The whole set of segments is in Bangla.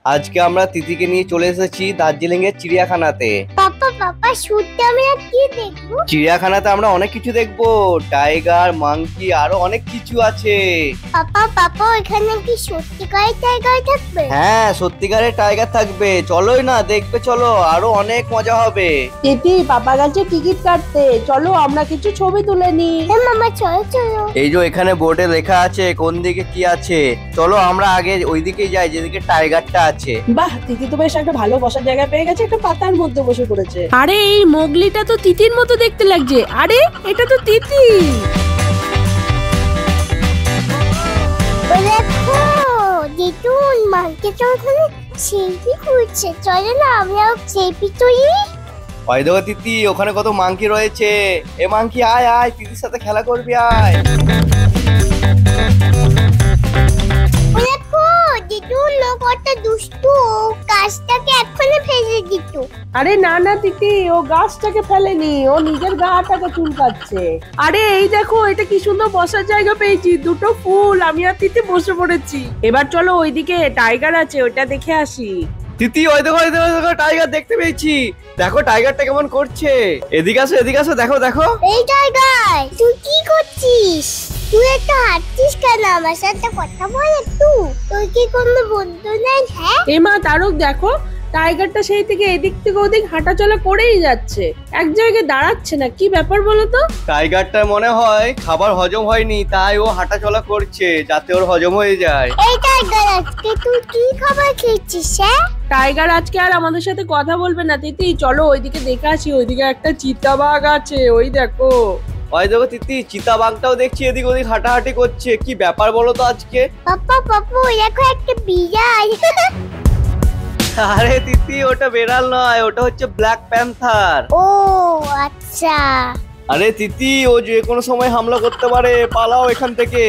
আজকে আমরা তিথিকে নিয়ে চলে এসেছি দার্জিলিং এর চিড়িয়াখানাতে। পাপা পাপা শুটে আমরা কি দেখবো? চিড়িয়াখানাতে আমরা অনেক কিছু দেখবো, টাইগার, মাংকি, আরো অনেক কিছু আছে। পাপা পাপা এখানে কি সত্যিকারের টাইগার থাকবে? হ্যাঁ, সত্যিকারের টাইগার থাকবে, চলোই না দেখবে, চলো, আরো অনেক মজা হবে। তিথি পাপা গেছে টিকিট কাটতে, চলো আমরা কিছু ছবি তুলে নি। হ্যাঁ মামা চলো চলো। এই যে এখানে বোর্ডে লেখা আছে কোন দিকে কি আছে, চলো আমরা আগে ওইদিকে যাই যেদিকে টাইগারটা আছে। বাহ, তিথি তো বেশ একটা ভালো বসার জায়গা পেয়ে গেছে, একটা পাতার মধ্যে বসে পড়েছে। আরে এই মোগলিটা তো তিতির মতো দেখতে লাগছে। আরে এটা তো তিতি। দেখো দিদুন মাকে তো ওখানে সেলফি করছে, চলো না আমরাও সেলফি তুলি। ওই দেখো তিথি, ওখানে কত মাংকি রয়েছে। এ মাংকি আয় আয়, তিথির সাথে খেলা করবি, আয়। দেখো দিদুন ও কত দুষ্টু, গাছটাকে এক্ষুনি ফেলে দিত। আরে না না তিথি, ও গাছটাকে ফেলেনি, ও নিজের গাটাকে চুলকাচ্ছে। আরে এই দেখো, এটা কি সুন্দর বসার জায়গা পেয়েছি, দুটো ফুল, আমি আর তিতি বসে পড়েছি। এবার চলো ওইদিকে টাইগার আছে, ওইটা দেখে আসি। তিথি ওই দেখো টাইগার দেখতে পেয়েছি। দেখো টাইগারটা কেমন করছে। এদিকে আসো এদিকে আসো, দেখো দেখো। এই টাইগার তুই কি করছিস? তুই একটু হাঁটছিস কেন? আমার সাথে কথা বল একটু। তোর কি কোনো বন্ধু নাই? হ্যাঁ এমা তারক দেখো, টাইগারটা সেই থেকে এদিক থেকে ওদিক হাঁটাচলা করেই যাচ্ছে, এক জায়গায় দাঁড়াচ্ছে না। কি ব্যাপার বলো তো? টাইগারটার মনে হয় খাবার হজম হয়নি, তাই ও হাঁটাচলা করছে যাতে ওর হজম হয়ে যায়। এই টাইগার আজকে তুই কি খাবার খেয়েছিস? হ্যাঁ টাইগার আজকে আর আমাদের সাথে কথা বলবে না। তিতি চলো ওইদিকে দেখে আসি, ওইদিকে একটা চিতাবাঘ আছে, ওই দেখো। ওই দেখো তিথি, চিতাবাঘটাও দেখছি এদিক ওদিক হাঁটাহাঁটি করছে। কি ব্যাপার বলো তো আজকে? পাপা পাপু দেখো একটা বিড়াল। আরে তিথি, ওটা বেড়াল নয়, ওটা হচ্ছে ব্ল্যাক প্যান্থার। ও আচ্ছা। আরে তিথি, ও যে কোনো সময় হামলা করতে পারে, পালাও এখান থেকে।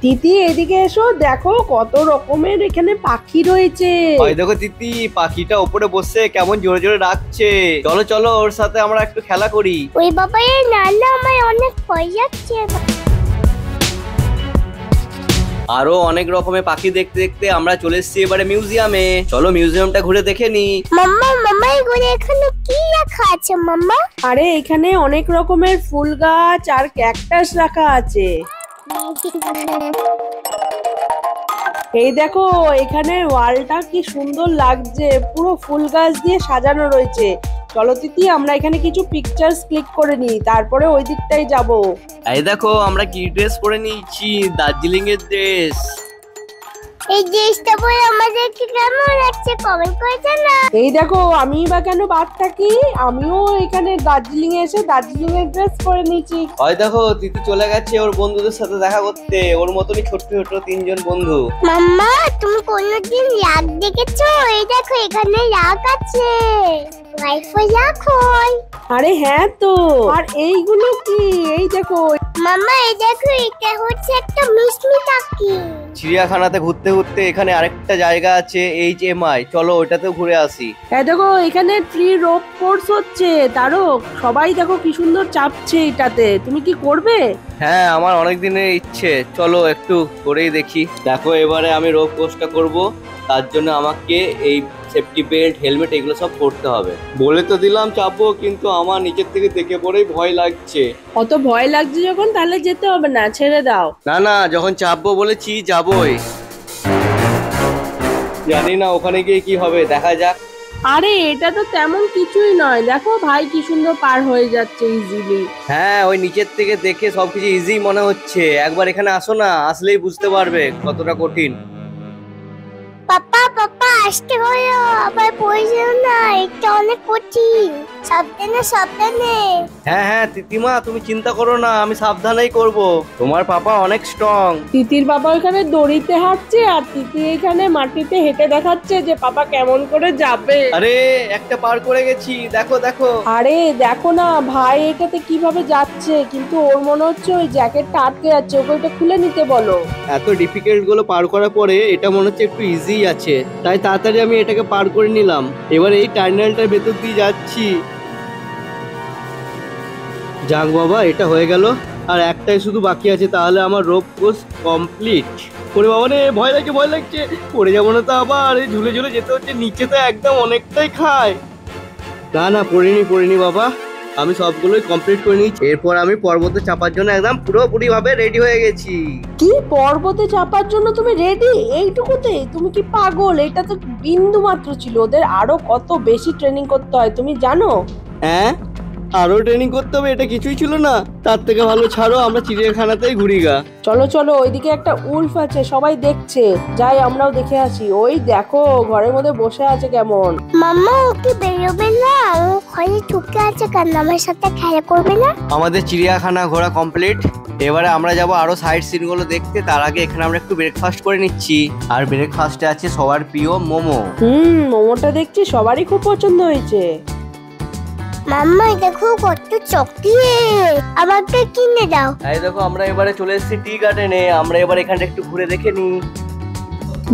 তিথি এদিকে এসো, দেখো কত রকমের এখানে পাখি রয়েছে। ওই দেখো তিথি, পাখিটা উপরে বসে কেমন জোরে জোরে ডাকছে। চলো চলো, ওর সাথে আমরা একটু খেলা করি। ওই বাবা এই নানা আমার অনেক ভয় লাগছে। আরো অনেক রকমের পাখি দেখতে দেখতে আমরা চলে এসেছি এবারে মিউজিয়ামে। চলো মিউজিয়ামটা ঘুরে দেখে নি। মাম্মা মাম্মা এগুলো এখানে কি রাখা আছে মাম্মা? আরে এখানে অনেক রকমের ফুল গাছ আর ক্যাকটাস রাখা আছে। এই দেখো এখানে ওয়ালটা কি সুন্দর লাগছে, পুরো ফুল গাছ দিয়ে সাজানো রয়েছে। চলো তিথি আমরা এখানে কিছু পিকচার্স ক্লিক করে নিই, তারপরে ওই দিকটাই যাব। এই দেখো আমরা কি ড্রেস পরে নিয়েছি, দার্জিলিং এর ড্রেস। এই ড্রেসটা পরে আমাদেরকে কেমন লাগছে কমেন্ট করে জানা। এই দেখো আমি বা কেন বাদ থাকি, আমিও এখানে দার্জিলিং এ এসে দার্জিলিং এর ড্রেস পরে নিয়েছি। ওই দেখো তিথি চলে গেছে ওর বন্ধুদের সাথে দেখা করতে, ওর মতনই ছোট্ট ছোট তিনজন বন্ধু। মাম্মা তুমি কোনোদিন রাগ দেখেছো? এই দেখো এখানে রাগ আছে, ওয়াইফাই রাগ হয়। আরে হ্যাঁ তো, আর এইগুলো কি? এই দেখো মাম্মা এই দেখো এটা হচ্ছে একটা মিষ্টি টাকি। চিড়িয়াখানাতে ঘুরতে ঘুরতে এখানে আরেকটা জায়গা আছে HMI, চলো ওইটাতেও ঘুরে আসি। এই দেখো এখানে ট্রি রোপ কোর্স হচ্ছে, তারক সবাই দেখো কি সুন্দর চাপছে এটাতে, তুমি কি করবে? হ্যাঁ, আমার অনেক দিনের ইচ্ছে, চলো একটু করেই দেখি। দেখো এবারে আমি রোপ কোর্সটা করব, তার জন্য আমাকে এই সেফটি বেল্ট, হেলমেট এগুলো সব পরতে হবে। বলে তো দিলাম চাপবো, কিন্তু আমার নিচের থেকে দেখে পড়েই ভয় লাগছে। অত ভয় লাগছে যখন তাহলে যেতে হবে না, ছেড়ে দাও। না না, যখন চাপবো বলেছি যাবোই। জানি না ওখানে গিয়ে কি হবে, দেখা যাক। আরে এটা তো তেমন কিছুই নয়, দেখো ভাই কি সুন্দর পার হয়ে যাচ্ছে ইজিলি। হ্যাঁ, ওই নিচের থেকে দেখে সবকিছু ইজি মনে হচ্ছে। একবার এখানে আসো না, আসলেই বুঝতে পারবে কতটা কঠিন। পাপা পাপা আসতে হলো, আবার পড়ে যেও না, এটা অনেক কঠিন। সাবধানে সাবধানে। হ্যাঁ হ্যাঁ তিতিমা, তুমি চিন্তা করো না, আমি সাবধানেই করব। তোমার পাপা অনেক স্ট্রং। তিতির বাবা এখানে দড়িতে হাঁটছে আর তিতি এখানে মাটিতে হেঁটে দেখাচ্ছে যে পাপা কেমন করে যাবে। আরে একটা পার করে গেছি, দেখো দেখো। আরে দেখো না ভাই এটাতে কিভাবে যাচ্ছে, কিন্তু ওর মনে হচ্ছে ওই জ্যাকেটটা আটকে যাচ্ছে, ওকে ওটা খুলে নিতে বলো। এত ডিফিকাল্ট গুলো পার করার পরে এটা মনে হচ্ছে একটু ইজি আছে, তাই তাড়াতাড়ি আমি এটাকে পার করে নিলাম। এবার এই টার্মিনালটার ভেতর দিয়ে যাচ্ছি। যাক বাবা, এটা হয়ে গেল। আর একটাই শুধু বাকি আছে, তাহলে আমার রোপ কোর্স কমপ্লিট। ওরে বাবা রে, ভয় লাগছে ভয় লাগছে, পড়ে যাবো না তো আবার? এই ঝুলে ঝুলে যেতে হচ্ছে, নিচে তো একদম অনেকটাই খায়। না না, পড়িনি বাবা, আমি সবগুলোই কমপ্লিট করে নিয়েছি। এরপর আমি পর্বতে চাপার জন্য একদম পুরোপুরি ভাবে রেডি হয়ে গেছি। কি পর্বতে চাপার জন্য তুমি রেডি এইটুকুতে? তুমি কি পাগল? এটা তো বিন্দু মাত্র ছিল, ওদের আরো কত বেশি ট্রেনিং করতে হয় তুমি জানো? হ্যাঁ, আরো ট্রেনিং করতে হবে? এটা কিছুই ছিল না। তার থেকে ভালো ছাড়ো, আমরা চিড়িয়াখানাতেই ঘুরি গা। চলো চলো, ওইদিকে একটা উল্ফ আছে, সবাই দেখছে, যাই আমরাও দেখে আসি। ওই দেখো ঘরের মধ্যে বসে আছে কেমন। মাম্মা ওকে বেরোবে না, ও ঘরে ঢুকে আছে কেন? আমার সাথে খেলা করবে না? আমাদের চিড়িয়াখানা ঘোরা কমপ্লিট। এবারে আমরা যাব আরো সাইড সিন গুলো দেখতে। তার আগে এখানে আমরা একটু ব্রেকফাস্ট করে নিচ্ছি। আর ব্রেকফাস্টে আছে সবার প্রিয় মোমো। মোমোটা দেখছি সবারই খুব পছন্দ হয়েছে। মাম্মা দেখো কত চকলেট, আমাকে কিনে দাও। এই দেখো, আমরা এবারে চলে এসেছি টি গার্ডেনে। আমরা এবার এখানটা একটু ঘুরে দেখে নিই।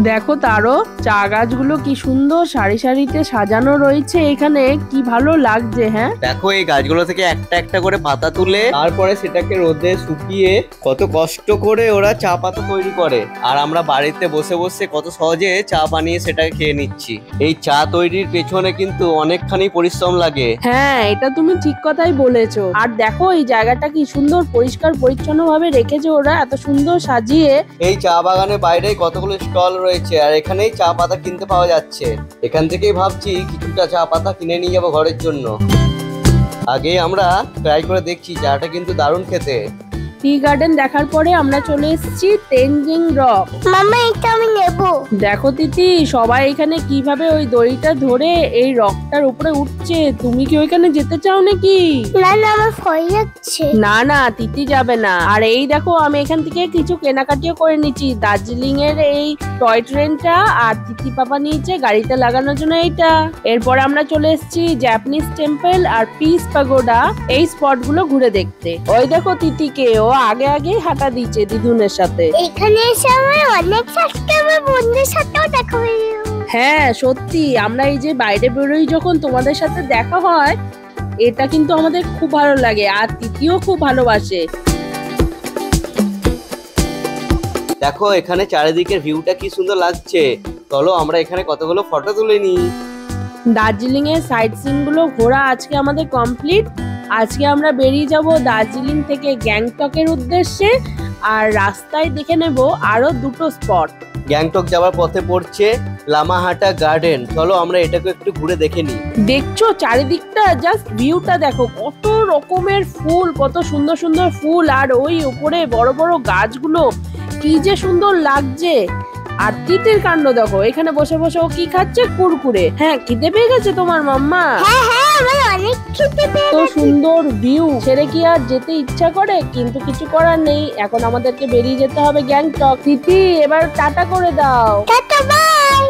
দেখো তারও চা গাছগুলো কি সুন্দর সারি সারিতে সাজানো রয়েছে এখানে, কি ভালো লাগছে। হ্যাঁ দেখো, এই গাছগুলো থেকে একটা একটা করে পাতা তুলে তারপরে সেটাকে রোদে শুকিয়ে কত কষ্ট করে ওরা চা পাতা তৈরি করে। আর আমরা বাড়িতে বসে বসে কত সহজে চা বানিয়ে সেটাকে খেয়ে নিচ্ছি। এই চা তৈরির পেছনে কিন্তু অনেকখানি পরিশ্রম লাগে। হ্যাঁ, এটা তুমি ঠিক কথাই বলেছো। আর দেখো এই জায়গাটা কি সুন্দর পরিষ্কার পরিচ্ছন্ন ভাবে রেখেছে ওরা, এত সুন্দর সাজিয়ে। এই চা বাগানের বাইরে কতগুলো স্টল রয়েছে, আর এখানেই চা পাতা কিনতে পাওয়া যাচ্ছে। এখান থেকেই ভাবছি কিছুটা চা পাতা কিনে নিয়ে যাবো ঘরের জন্য। আগে আমরা ট্রাই করে দেখছি, চাটা কিন্তু দারুণ খেতে। টি গার্ডেন দেখার পরে আমরা চলে এসেছি তেনজিং রক। মাম্মা এটা আমি নেব। দেখো তিতি, সবাই এখানে কিভাবে ওই দড়িটা ধরে এই রকটার উপরে উঠছে। তুমি কি ওইখানে যেতে চাও নাকি? না না, আমার ভয় লাগছে। না না, তিতি যাবে না। আর এই দেখো, আমি এখান থেকে কিছু কেনাকাটিও করে নিচ্ছি। দার্জিলিং এর এই টয় ট্রেনটা, আর তিতি পাপা নিয়েছে গাড়িতে লাগানোর জন্য এইটা। এরপর আমরা চলে এসেছি জাপানিজ টেম্পল আর পিস পাগোডা, এই স্পট গুলো ঘুরে দেখতে। ওই দেখো তিতিকে, ও আগে আগে হাঁটা দিচ্ছে দিদুনের সাথে। এখানে এসে আমার অনেক সাথে আমার বন্ধুদের সাথেও দেখা হয়ে গেল। হ্যাঁ সত্যি, আমরা এই যে বাইরে বেরোই যখন তোমাদের সাথে দেখা হয়, এটা কিন্তু আমাদের খুব ভালো লাগে। আর তিতিও খুব ভালোবাসে। দেখো এখানে চারিদিকের ভিউটা কি সুন্দর লাগছে। চলো আমরা এখানে কতগুলো ফটো তুলে নিই। দার্জিলিং এর সাইট সিন গুলো ঘোরা আজকে আমাদের কমপ্লিট। আজকে আমরা বেরিয়ে যাব দার্জিলিং থেকে গ্যাংটকের উদ্দেশ্যে। আর রাস্তায় দেখে নেব আরো দুটো স্পট। গ্যাংটক যাওয়ার পথে পড়ছে লামাহাটা গার্ডেন। চলো আমরা এটাকে একটু ঘুরে দেখে নিই। দেখছো চারিদিকটা, জাস্ট ভিউটা দেখো, কত রকমের ফুল, কত সুন্দর সুন্দর ফুল। আর ওই উপরে বড় বড় গাছগুলো কি যে সুন্দর লাগছে। আর তিতির কাণ্ড দেখো, এখানে বসে বসে ও কি খাচ্ছে, কুরকুরে। হ্যাঁ, খিদে পেয়ে গেছে তোমার মাম্মা? হ্যাঁ হ্যাঁ, আমার অনেক খেতে পেয়ে তো গেছে। সুন্দর ভিউ ছেড়ে কি আর যেতে ইচ্ছা করে? কিন্তু কিছু করার নেই, এখন আমাদেরকে বেরিয়ে যেতে হবে গ্যাংটক। তিতি এবার টাটা করে দাও। Tata bye.